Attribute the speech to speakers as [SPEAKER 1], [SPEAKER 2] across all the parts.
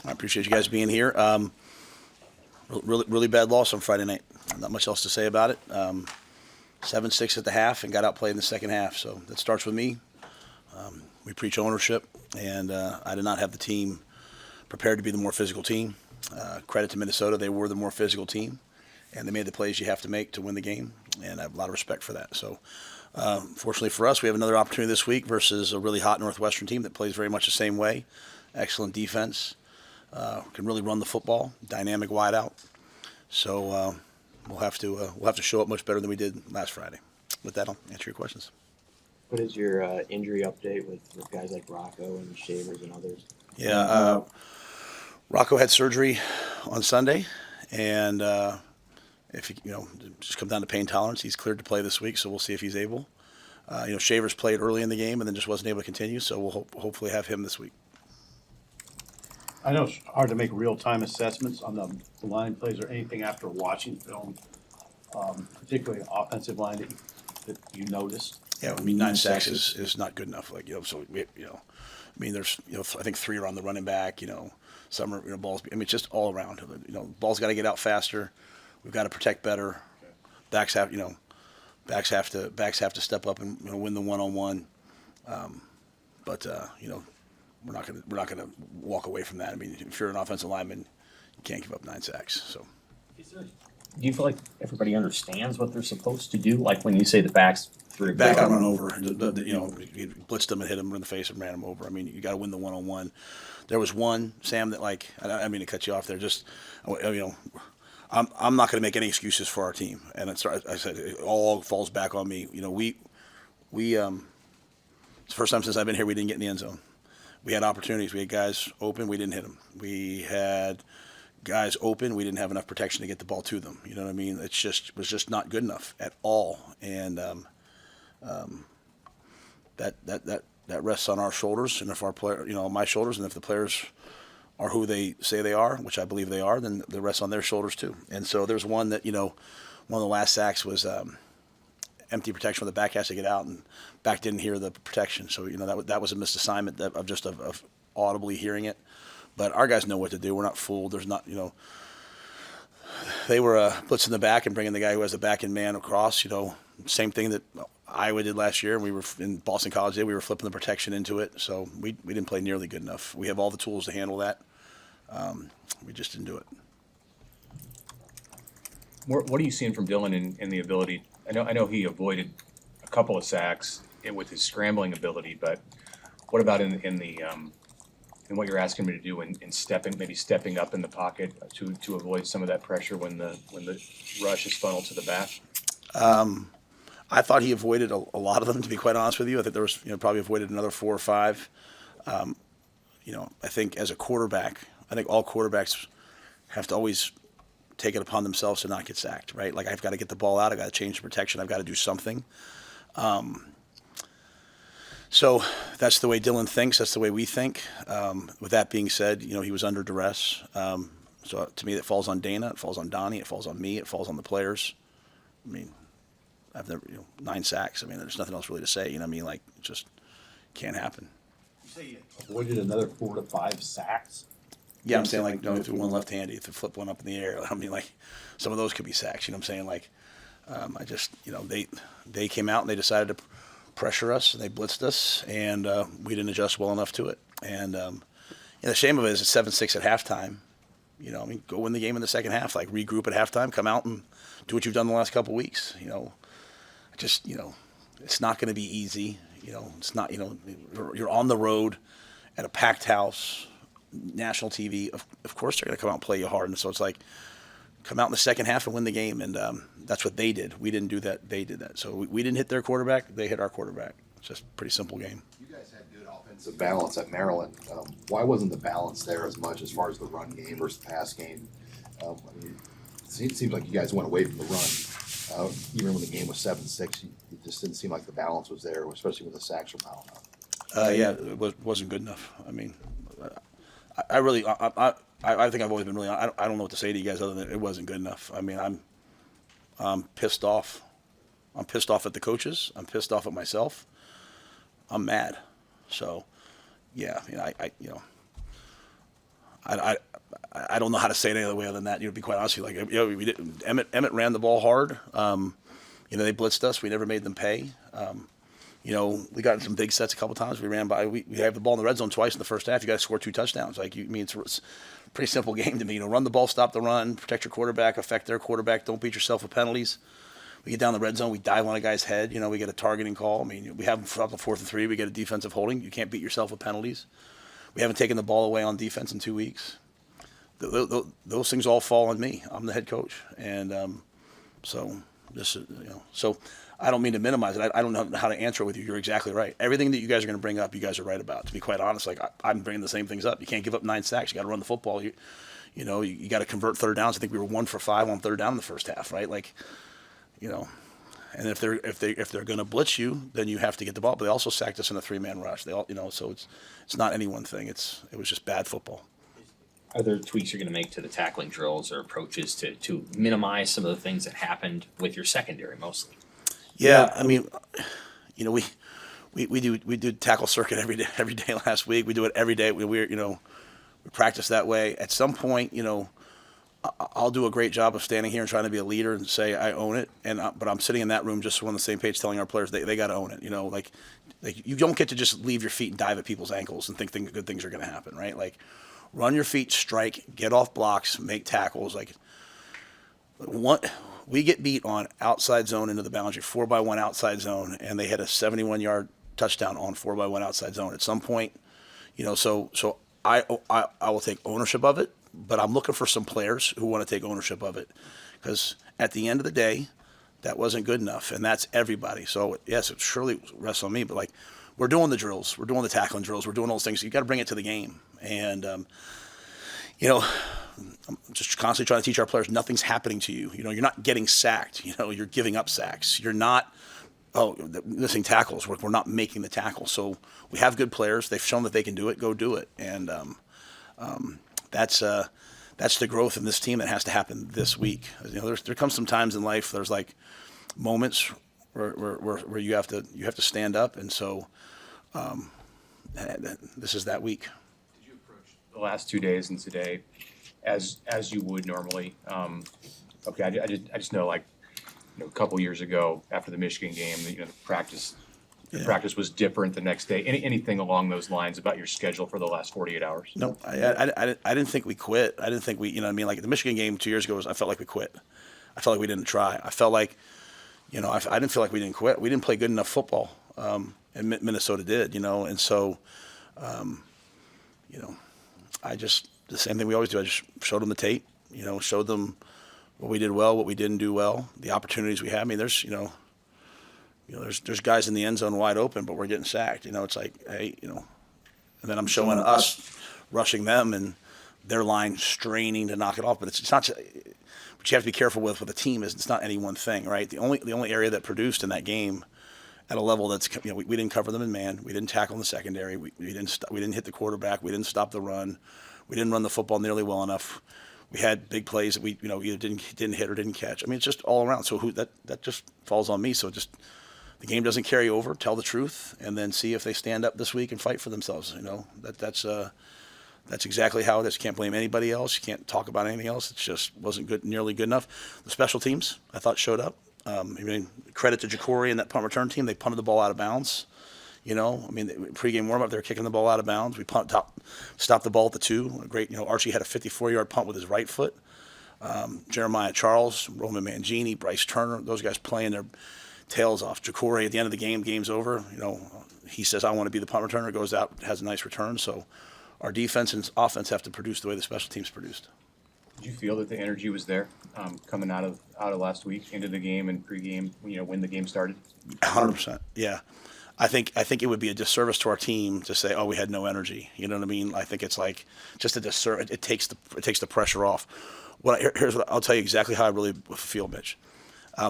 [SPEAKER 1] I appreciate you guys being here. Really bad loss on Friday night. Not much else to say about it. 7-6 at the half and got outplayed in the second half. So that starts with me. We preach ownership, and I did not have the team prepared to be the more physical team. Credit to Minnesota. They were the more physical team, and they made the plays you have to make to win the game, and I have a lot of respect for that. So fortunately for us, we have another opportunity this week versus a really hot Northwestern team that plays very much the same way. Excellent defense. Can really run the football, dynamic wideout. So we'll have to show up much better than we did last Friday. With that, I'll answer your questions.
[SPEAKER 2] What is your injury update with guys like Rocco and Shavers and others?
[SPEAKER 1] Yeah, Rocco had surgery on Sunday, and if he, just come down to pain tolerance, he's cleared to play this week. So we'll see if he's able. Shavers played early in the game and then just wasn't able to continue. So we'll hopefully have him this week.
[SPEAKER 3] I know it's hard to make real-time assessments on the line plays or anything after watching film, particularly offensive line that you noticed.
[SPEAKER 1] Yeah, I mean, 9 sacks is not good enough. So there's, I think 3 are on the running back. Some are, balls. I mean, it's just all around. Ball's got to get out faster. We've got to protect better. Backs have to step up and win the one-on-one. But we're not gonna walk away from that. I mean, if you're an offensive lineman, you can't give up 9 sacks. So,
[SPEAKER 4] do you feel like everybody understands what they're supposed to do? Like when you say the backs through
[SPEAKER 1] back out, run over. You blitzed them and hit them in the face and ran them over. I mean, you got to win the one-on-one. There was one, Sam, that I mean to cut you off there. Just I'm not going to make any excuses for our team, and I said it all falls back on me. We it's the first time since I've been here we didn't get in the end zone. We had opportunities. We had guys open. We didn't hit them. We had guys open. We didn't have enough protection to get the ball to them. You know what I mean? It was just not good enough at all. And that rests on our shoulders. And if our player, my shoulders, and if the players are who they say they are, which I believe they are, then the rests on their shoulders too. And so there's one that one of the last sacks was empty protection where the back has to get out, and back didn't hear the protection. So that was a missed assignment of audibly hearing it. But our guys know what to do. We're not fooled. There's not they were blitzing the back and bringing the guy who has the back and man across. Same thing that Iowa did last year. We were in Boston College. We were flipping the protection into it. So we didn't play nearly good enough. We have all the tools to handle that. We just didn't do it.
[SPEAKER 5] What are you seeing from Dylan in the ability? I know he avoided a couple of sacks with his scrambling ability, but what about in what you're asking me to do in stepping up in the pocket to avoid some of that pressure when the rush is funneled to the back?
[SPEAKER 1] I thought he avoided a lot of them, to be quite honest with you. I think there was probably avoided another 4 or 5. I think as a quarterback, I think all quarterbacks have to always take it upon themselves to not get sacked, right? Like, I've got to get the ball out. I've got to change the protection. I've got to do something. So that's the way Dylan thinks. That's the way we think. With that being said, he was under duress. So to me, it falls on Dana. It falls on Donnie. It falls on me. It falls on the players. I mean, I've never, 9 sacks. I mean, there's nothing else really to say. You know what I mean? Like, it just can't happen.
[SPEAKER 3] You say you avoided another 4 to 5 sacks?
[SPEAKER 1] Yeah, I'm saying, if you one left-handed, if you flip one up in the air, I mean, some of those could be sacks. You know what I'm saying? I just, they came out and they decided to pressure us, and they blitzed us, and we didn't adjust well enough to it. And the shame of it is it's 7-6 at halftime. Go win the game in the second half. Like, regroup at halftime, come out and do what you've done the last couple of weeks. It's not going to be easy. It's not. You're on the road at a packed house. National TV, of course they're going to come out and play you hard, and so it's like, come out in the second half and win the game, and that's what they did. We didn't do that; they did that. So we didn't hit their quarterback; they hit our quarterback. It's just a pretty simple game.
[SPEAKER 6] You guys had good offensive balance at Maryland. Why wasn't the balance there as much as far as the run game versus the pass game? It seems like you guys went away from the run. Even when the game was 7-6, it just didn't seem like the balance was there, especially when the sacks were piling up.
[SPEAKER 1] Yeah, it wasn't good enough. I mean, I think I've always been really. I don't know what to say to you guys other than it wasn't good enough. I mean, I'm pissed off. I'm pissed off at the coaches. I'm pissed off at myself. I'm mad. So, yeah, I don't know how to say it any other way other than that. To be quite honest with you, like, we did, Emmett ran the ball hard. They blitzed us. We never made them pay. We got in some big sets a couple times. We ran by. We have the ball in the red zone twice in the first half. You got to score 2 touchdowns. It's a pretty simple game to me. Run the ball, stop the run, protect your quarterback, affect their quarterback. Don't beat yourself with penalties. We get down the red zone, we dive on a guy's head. We get a targeting call. We have them for up to 4th and 3. We get a defensive holding. You can't beat yourself with penalties. We haven't taken the ball away on defense in 2 weeks. Those things all fall on me. I'm the head coach, and so I don't mean to minimize it. I don't know how to answer it with you. You're exactly right. Everything that you guys are going to bring up, you guys are right about. To be quite honest, I'm bringing the same things up. You can't give up 9 sacks. You got to run the football. You got to convert third downs. I think we were 1 for 5 on third down in the first half, right? And if they're going to blitz you, then you have to get the ball. But they also sacked us in a 3-man rush. They all, so it's not any one thing. It was just bad football.
[SPEAKER 4] Are there tweaks you're going to make to the tackling drills or approaches to minimize some of the things that happened with your secondary mostly?
[SPEAKER 1] Yeah, we do tackle circuit every day last week. We do it every day. We practice that way. At some point, I'll do a great job of standing here and trying to be a leader and say I own it. But I'm sitting in that room just so we're on the same page, telling our players they got to own it. Like you don't get to just leave your feet and dive at people's ankles and think good things are going to happen, right? Like, run your feet, strike, get off blocks, make tackles. We get beat on outside zone into the boundary, 4x1 outside zone, and they hit a 71-yard touchdown on 4x1 outside zone. At some point, so I will take ownership of it, but I'm looking for some players who want to take ownership of it, because at the end of the day, that wasn't good enough, and that's everybody. So yes, it surely rests on me, but we're doing the drills, we're doing the tackling drills, we're doing all those things. You got to bring it to the game, and I'm just constantly trying to teach our players nothing's happening to you. You're not getting sacked. You're giving up sacks. You're not missing tackles. We're not making the tackles. So we have good players. They've shown that they can do it. Go do it. And that's the growth in this team that has to happen this week. There comes some times in life. There's moments where you have to stand up, and so this is that week.
[SPEAKER 5] Did you approach the last 2 days and today as you would normally? Okay, I just know, a couple years ago after the Michigan game, the practice was different the next day. Anything along those lines about your schedule for the last 48 hours?
[SPEAKER 1] No, I didn't think we quit. I didn't think we, like the Michigan game 2 years ago I felt like we quit. I felt like we didn't try. I felt like, I didn't feel like we didn't quit. We didn't play good enough football, and Minnesota did, and so, the same thing we always do. I just showed them the tape, showed them what we did well, what we didn't do well, the opportunities we had. There's, there's guys in the end zone wide open, but we're getting sacked. It's like, hey, and then I'm showing us rushing them and their line straining to knock it off. But it's not. But you have to be careful with a team is it's not any one thing, right? The only area that produced in that game at a level that's we didn't cover them in man, we didn't tackle in the secondary, we didn't hit the quarterback, we didn't stop the run, we didn't run the football nearly well enough. We had big plays that we either didn't hit or didn't catch. It's just all around. So that just falls on me. So just the game doesn't carry over. Tell the truth, and then see if they stand up this week and fight for themselves. That's exactly how it is. You can't blame anybody else. You can't talk about anything else. It just wasn't nearly good enough. The special teams I thought showed up. Credit to Jacory and that punt return team. They punted the ball out of bounds. Pregame warm up, they were kicking the ball out of bounds. We stopped the ball at the 2. Great, Archie had a 54-yard punt with his right foot. Jeremiah Charles, Roman Mangini, Bryce Turner, those guys playing their tails off. Jacory at the end of the game, game's over. He says, I want to be the punt returner, goes out, has a nice return. So our defense and offense have to produce the way the special teams produced.
[SPEAKER 5] Did you feel that the energy was there coming out of last week into the game and pregame, when the game started?
[SPEAKER 1] 100%, yeah. I think it would be a disservice to our team to say, "Oh, we had no energy." You know what I mean? I think it's like just a disservice. It takes the pressure off. Here's what I'll tell you exactly how I really feel, Mitch.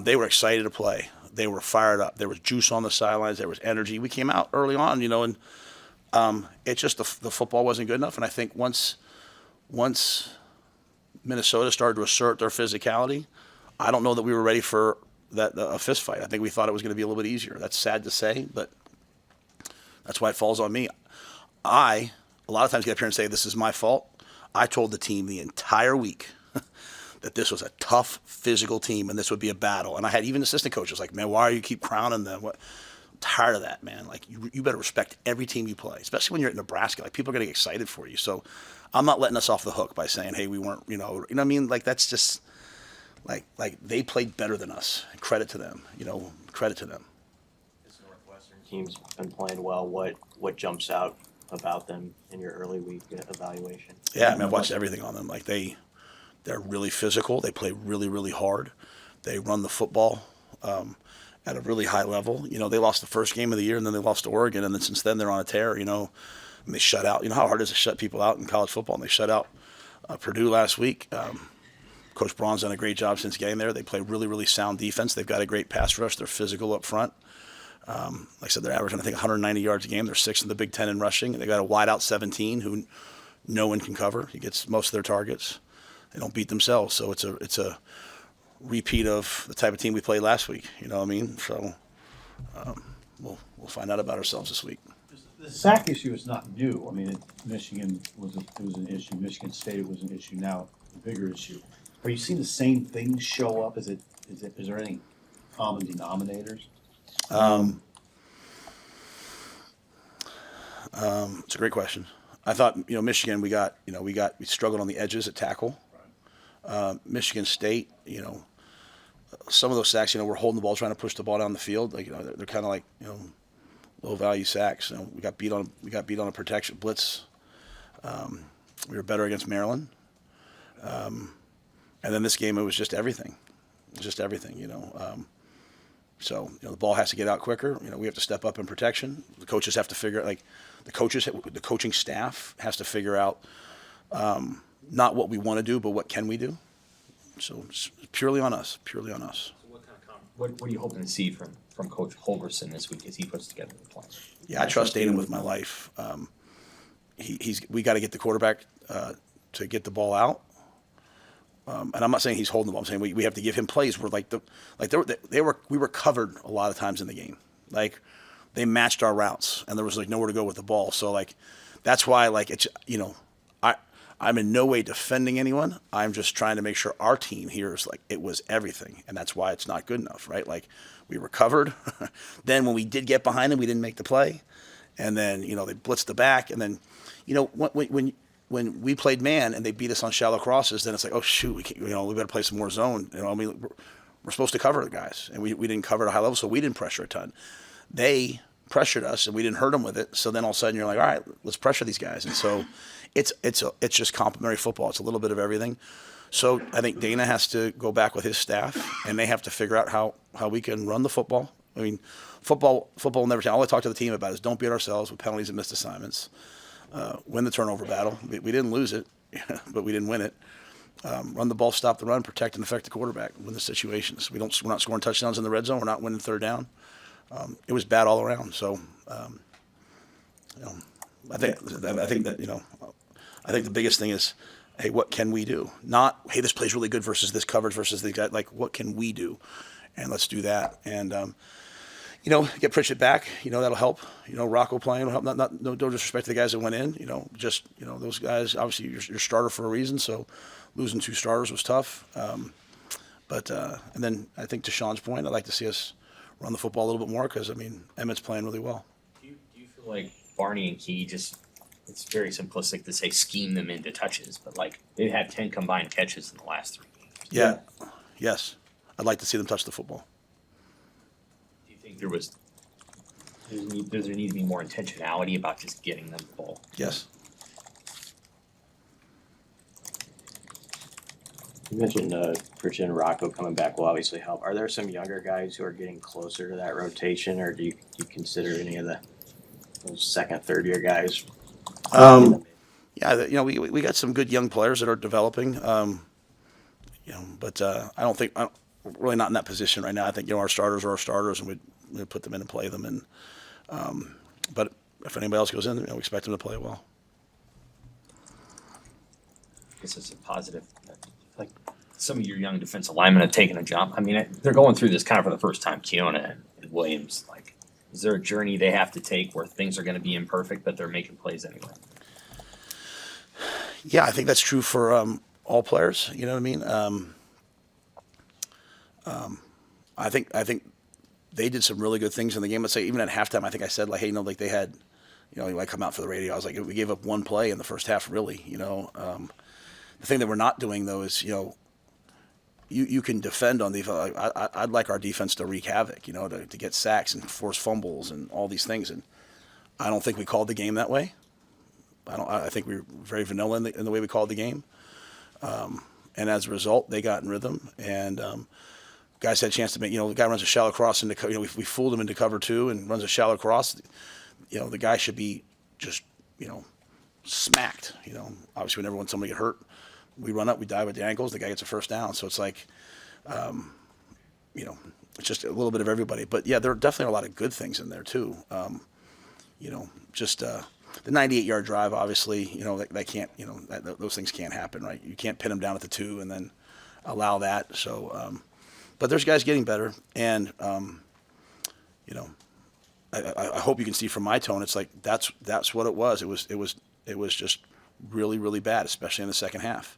[SPEAKER 1] They were excited to play. They were fired up. There was juice on the sidelines. There was energy. We came out early on, and it's just the football wasn't good enough. And I think once Minnesota started to assert their physicality, I don't know that we were ready for a fist fight. I think we thought it was going to be a little bit easier. That's sad to say, but that's why it falls on me. A lot of times get up here and say this is my fault. I told the team the entire week that this was a tough physical team and this would be a battle. And I had even assistant coaches like, man, why do you keep crowning them? What? I'm tired of that, man. Like, you better respect every team you play, especially when you're at Nebraska. Like, people are getting excited for you. So I'm not letting us off the hook by saying, hey, we weren't, what I mean? Like, that's just like they played better than us. Credit to them, credit to them.
[SPEAKER 2] This Northwestern team's been playing well. What jumps out about them in your early week evaluation?
[SPEAKER 1] Yeah, I mean, I've watched everything on them. Like, they're really physical. They play really, really hard. They run the football at a really high level. They lost the first game of the year, and then they lost to Oregon, and then since then they're on a tear. And they shut out. You know how hard it is to shut people out in college football, and they shut out Purdue last week. Coach Braun's done a great job since getting there. They play really, really sound defense. They've got a great pass rush. They're physical up front. Like I said, they're averaging, I think, 190 yards a game. They're sixth in the Big Ten in rushing. They got a wideout 17 who no one can cover. He gets most of their targets. They don't beat themselves, so it's a repeat of the type of team we played last week. You know what I mean? So we'll find out about ourselves this week.
[SPEAKER 3] The sack issue is not new. I mean, Michigan was an issue. Michigan State was an issue. Now a bigger issue. Are you seeing the same things show up? Is there any common denominators?
[SPEAKER 1] It's a great question. I thought Michigan we struggled on the edges at tackle. Michigan State, some of those sacks, we're holding the ball, trying to push the ball down the field. Like, they're kind of like, low value sacks. We got beat on a protection blitz. We were better against Maryland. And then this game, it was just everything. So the ball has to get out quicker. We have to step up in protection. The coaches have to figure out, the coaching staff has to figure out not what we want to do, but what can we do. So it's purely on us.
[SPEAKER 4] So what are you hoping to see from Coach Holgerson this week as he puts together the plan?
[SPEAKER 1] Yeah, I trust Dayton with my life. We got to get the quarterback to get the ball out. And I'm not saying he's holding the ball. I'm saying we have to give him plays where we were covered a lot of times in the game. Like, they matched our routes and there was nowhere to go with the ball. So that's why it's I'm in no way defending anyone. I'm just trying to make sure our team here is it was everything, and that's why it's not good enough, right? We were covered. Then when we did get behind them, we didn't make the play, and then they blitzed the back, and then when we played man and they beat us on shallow crosses, then it's oh shoot, we better play some more zone. We're supposed to cover the guys, and we didn't cover at a high level, so we didn't pressure a ton. They pressured us, and we didn't hurt them with it. So then all of a sudden you're all right, let's pressure these guys, and so it's just complementary football. It's a little bit of everything. So I think Dana has to go back with his staff, and they have to figure out how we can run the football. I mean, football will never change. All I talk to the team about is don't beat ourselves with penalties and missed assignments. Win the turnover battle. We didn't lose it, but we didn't win it. Run the ball, stop the run, protect and affect the quarterback. Win the situations. We're not scoring touchdowns in the red zone. We're not winning third down. It was bad all around. So, I think the biggest thing is, hey, what can we do? Not, hey, this play's really good versus this coverage versus these guys. What can we do? And let's do that. And get Pritchett back. That'll help. Rocco playing will help. No disrespect to the guys that went in. Those guys. Obviously, you're starter for a reason. So, losing 2 starters was tough. And then I think to Sean's point, I'd like to see us run the football a little bit more because Emmett's playing really well.
[SPEAKER 4] Do you feel like Barney and Key it's very simplistic to say scheme them into touches, but they've had 10 combined catches in the last 3 games.
[SPEAKER 1] Yeah. Yes. I'd like to see them touch the football.
[SPEAKER 4] Do you think does there need to be more intentionality about just getting them the ball?
[SPEAKER 1] Yes.
[SPEAKER 2] You mentioned Pritchett and Rocco coming back will obviously help. Are there some younger guys who are getting closer to that rotation, or do you consider any of those second, third year guys?
[SPEAKER 1] Yeah, we got some good young players that are developing. But I'm really not in that position right now. I think our starters are our starters, and we put them in and play them. And but if anybody else goes in, we expect them to play well.
[SPEAKER 4] I guess it's a positive. Some of your young defensive linemen have taken a jump. They're going through this kind of for the first time. Keona and Williams. Is there a journey they have to take where things are going to be imperfect, but they're making plays anyway?
[SPEAKER 1] Yeah, I think that's true for all players. You know what I mean? I think they did some really good things in the game. Let's say even at halftime, I think I said like, hey, like they had, like come out for the radio. I was like, we gave up one play in the first half, really. The thing that we're not doing though is, you can defend on defense. I'd like our defense to wreak havoc, to get sacks and force fumbles and all these things. And I don't think we called the game that way. I think we were very vanilla in the way we called the game. And as a result, they got in rhythm and guys had a chance to make. The guy runs a shallow cross into. We fooled him into cover 2 and runs a shallow cross. The guy should be just smacked. Obviously we never want somebody to get hurt. We run up, we dive at the ankles, the guy gets a first down. So it's like, it's just a little bit of everybody. But yeah, there are definitely a lot of good things in there too. The 98-yard drive, obviously, that can't, those things can't happen, right? You can't pin them down at the 2 and then allow that. So, but there's guys getting better, and I hope you can see from my tone, it's like that's what it was. It was just really, really bad, especially in the second half.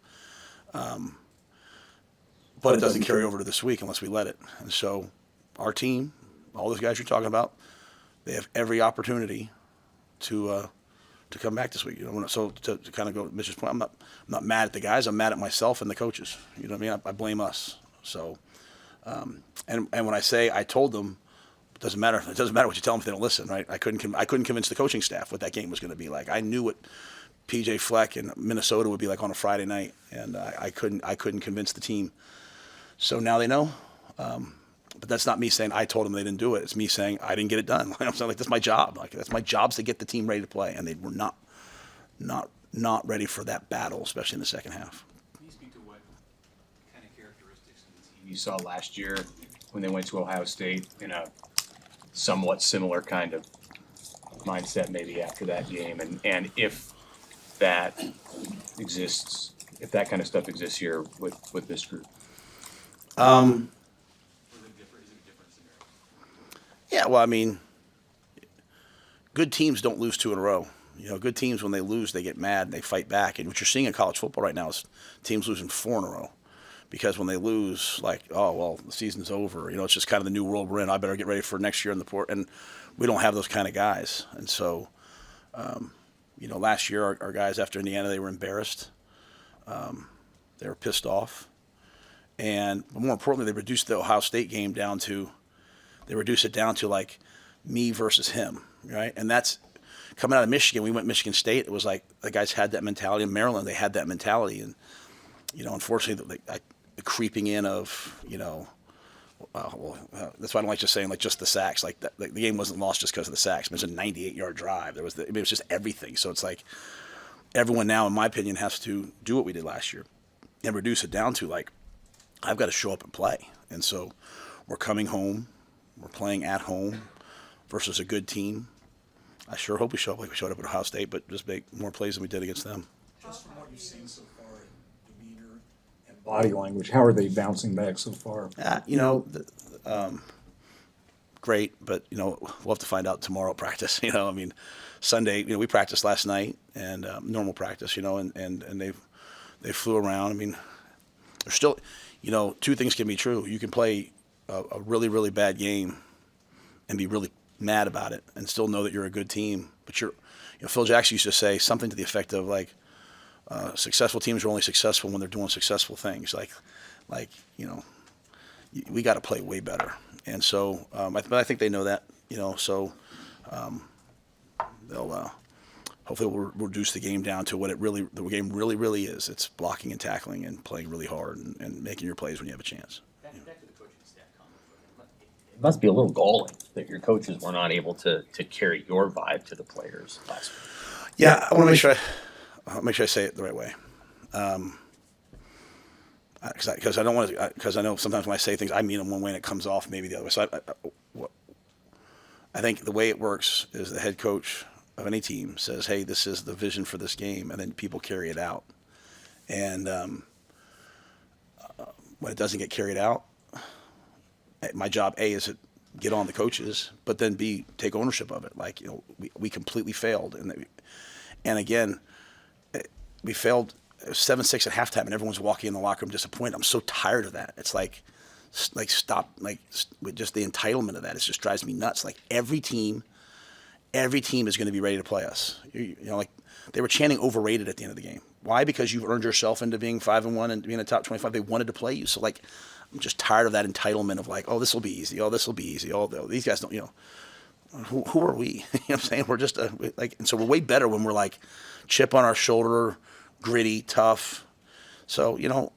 [SPEAKER 1] But it doesn't carry over to this week unless we let it. And so our team, all those guys you're talking about, they have every opportunity to come back this week. So to kind of go to Mitch's point, I'm not mad at the guys. I'm mad at myself and the coaches. You know what I mean? I blame us. So, and when I say I told them, it doesn't matter. It doesn't matter what you tell them if they don't listen, right? I couldn't convince the coaching staff what that game was going to be like. I knew what PJ Fleck and Minnesota would be like on a Friday night, and I couldn't convince the team. So now they know. But that's not me saying I told them they didn't do it. It's me saying I didn't get it done. I'm saying, like, that's my job. Like, that's my job is to get the team ready to play, and they were not ready for that battle, especially in the second half.
[SPEAKER 5] Can you speak to what kind of characteristics of the team you saw last year when they went to Ohio State in a somewhat similar kind of mindset maybe after that game, and if that exists, if that kind of stuff exists here with this group?
[SPEAKER 1] Yeah, well, I mean, good teams don't lose 2 in a row. Good teams, when they lose, they get mad and they fight back. And what you're seeing in college football right now is teams losing 4 in a row. Because when they lose, like, oh, well, the season's over. It's just kind of the new world we're in. I better get ready for next year in the port. And we don't have those kind of guys. And so, last year our guys after Indiana, they were embarrassed. They were pissed off. But more importantly, they reduced the Ohio State game down to like me versus him, right? And that's coming out of Michigan. We went Michigan State. It was like the guys had that mentality. In Maryland, they had that mentality. And, unfortunately, the creeping in of, that's why I don't like just saying like just the sacks. Like the game wasn't lost just because of the sacks. It was a 98-yard drive. It was just everything. So it's like everyone now, in my opinion, has to do what we did last year and reduce it down to like, I've got to show up and play. And so we're coming home. We're playing at home versus a good team. I sure hope we show up like we showed up at Ohio State, but just make more plays than we did against them.
[SPEAKER 7] Just from what you've seen so far in demeanor and body language, how are they bouncing back so far?
[SPEAKER 1] Great, but we'll have to find out tomorrow at practice. Sunday, we practiced last night and normal practice, and they flew around. I mean, there's still, 2 things can be true. You can play a really, really bad game and be really mad about it and still know that you're a good team. But Phil Jackson used to say something to the effect of like, successful teams are only successful when they're doing successful things. We got to play way better. And so, but I think they know that, so they'll hopefully we'll reduce the game down to what the game really, really is. It's blocking and tackling and playing really hard and making your plays when you have a chance.
[SPEAKER 4] Back to the coaching staff comment. It must be a little galling that your coaches were not able to carry your vibe to the players last week.
[SPEAKER 1] Yeah, I want to make sure I say it the right way. Because I don't want to. Because I know sometimes when I say things, I mean them one way and it comes off maybe the other way. So I think the way it works is the head coach of any team says, "Hey, this is the vision for this game," and then people carry it out. And when it doesn't get carried out, my job A is to get on the coaches, but then B, take ownership of it. Like we completely failed, and again, we failed 7-6 at halftime, and everyone's walking in the locker room disappointed. I'm so tired of that. It's like stop, with just the entitlement of that. It just drives me nuts. Like every team is going to be ready to play us. You know, like they were chanting overrated at the end of the game. Why? Because you've earned yourself into being 5-1 and being a top 25. They wanted to play you. So like, I'm just tired of that entitlement of like, oh, this will be easy. Oh, this will be easy. Oh, these guys don't, you know. Who are we? You know what I'm saying? We're just and so we're way better when we're like chip on our shoulder, gritty, tough. So, you know,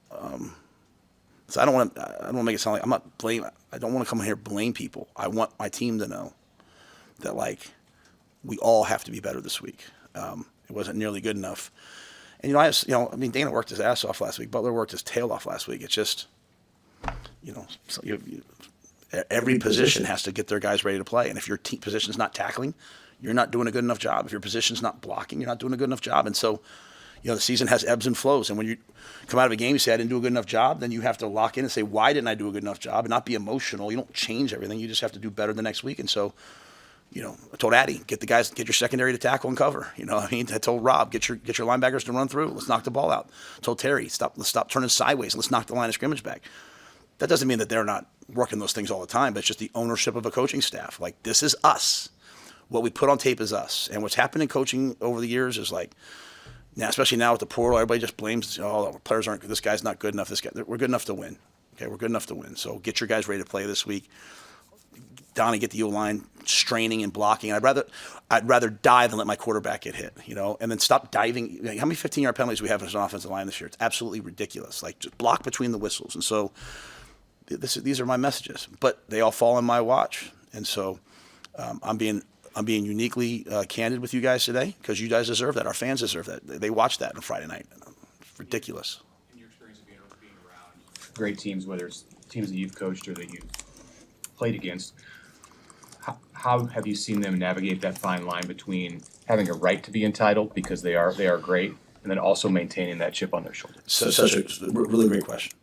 [SPEAKER 1] so I don't want to make it sound like I'm not blame. I don't want to come here and blame people. I want my team to know that like we all have to be better this week. It wasn't nearly good enough. And, I mean, Dana worked his ass off last week. Butler worked his tail off last week. It's just, so every position has to get their guys ready to play. And if your team position's not tackling, you're not doing a good enough job. If your position's not blocking, you're not doing a good enough job. And so, the season has ebbs and flows. And when you come out of a game, you say, I didn't do a good enough job, then you have to lock in and say, why didn't I do a good enough job? And not be emotional. You don't change everything. You just have to do better the next week. And so, I told Addy, get your secondary to tackle and cover. I told Rob, get your linebackers to run through. Let's knock the ball out. I told Terry, let's stop turning sideways. Let's knock the line of scrimmage back. That doesn't mean that they're not working those things all the time, but it's just the ownership of a coaching staff. Like, this is us. What we put on tape is us. And what's happened in coaching over the years is like, now, especially now with the portal, everybody just blames, oh, players aren't good. This guy's not good enough. We're good enough to win. Okay, we're good enough to win. So get your guys ready to play this week. Donnie, get the O-line straining and blocking. I'd rather dive than let my quarterback get hit, and then stop diving. How many 15-yard penalties we have as an offensive line this year? It's absolutely ridiculous. Like, just block between the whistles. And so these are my messages, but they all fall on my watch. And so I'm being uniquely candid with you guys today because you guys deserve that. Our fans deserve that. They watch that on Friday night. It's ridiculous.
[SPEAKER 5] In your experience of being around great teams, whether it's teams that you've coached or that you've played against, how have you seen them navigate that fine line between having a right to be entitled because they are great, and then also maintaining that chip on their shoulder?
[SPEAKER 1] So, such a really great question.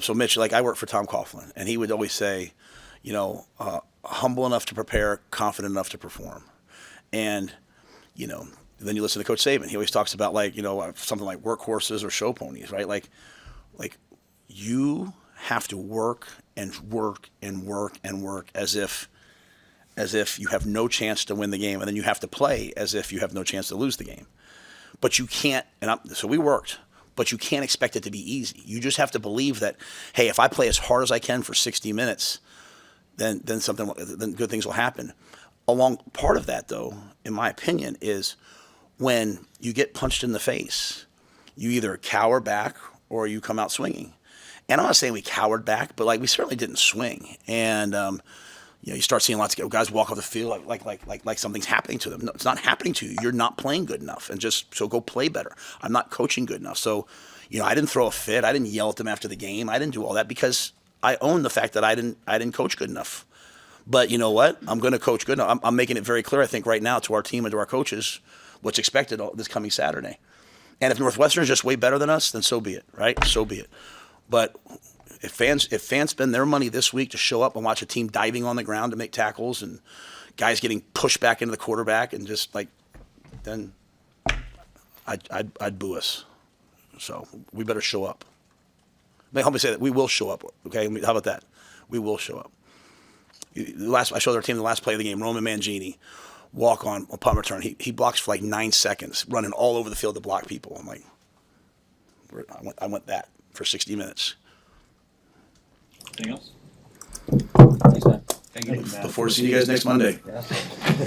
[SPEAKER 1] So Mitch, like I work for Tom Coughlin, and he would always say, humble enough to prepare, confident enough to perform. And, then you listen to Coach Saban. He always talks about something like workhorses or show ponies, right? Like you have to work and work and work and work as if you have no chance to win the game, and then you have to play as if you have no chance to lose the game. But you can't, so we worked, but you can't expect it to be easy. You just have to believe that, hey, if I play as hard as I can for 60 minutes, then good things will happen. Part of that, though, in my opinion, is when you get punched in the face, you either cower back or you come out swinging. And I'm not saying we cowered back, but we certainly didn't swing. And you start seeing lots of guys walk off the field like something's happening to them. No, it's not happening to you. You're not playing good enough, and so go play better. I'm not coaching good enough. So, I didn't throw a fit. I didn't yell at them after the game. I didn't do all that because I own the fact that I didn't coach good enough. But you know what? I'm going to coach good enough. I'm making it very clear, I think, right now to our team and to our coaches what's expected this coming Saturday. And if Northwestern is just way better than us, then so be it, right? So be it. But if fans spend their money this week to show up and watch a team diving on the ground to make tackles and guys getting pushed back into the quarterback and just then I'd boo us. So we better show up. Help me say that. We will show up. Okay, how about that? We will show up. I showed our team the last play of the game. Roman Mangini, walk on punt return. He blocks for 9 seconds, running all over the field to block people. I'm like, I went that for 60 minutes.
[SPEAKER 4] Anything else?
[SPEAKER 5] Thanks, man.
[SPEAKER 3] Thank you, Matt.
[SPEAKER 1] Look forward to seeing you guys next Monday.
[SPEAKER 3] Yeah.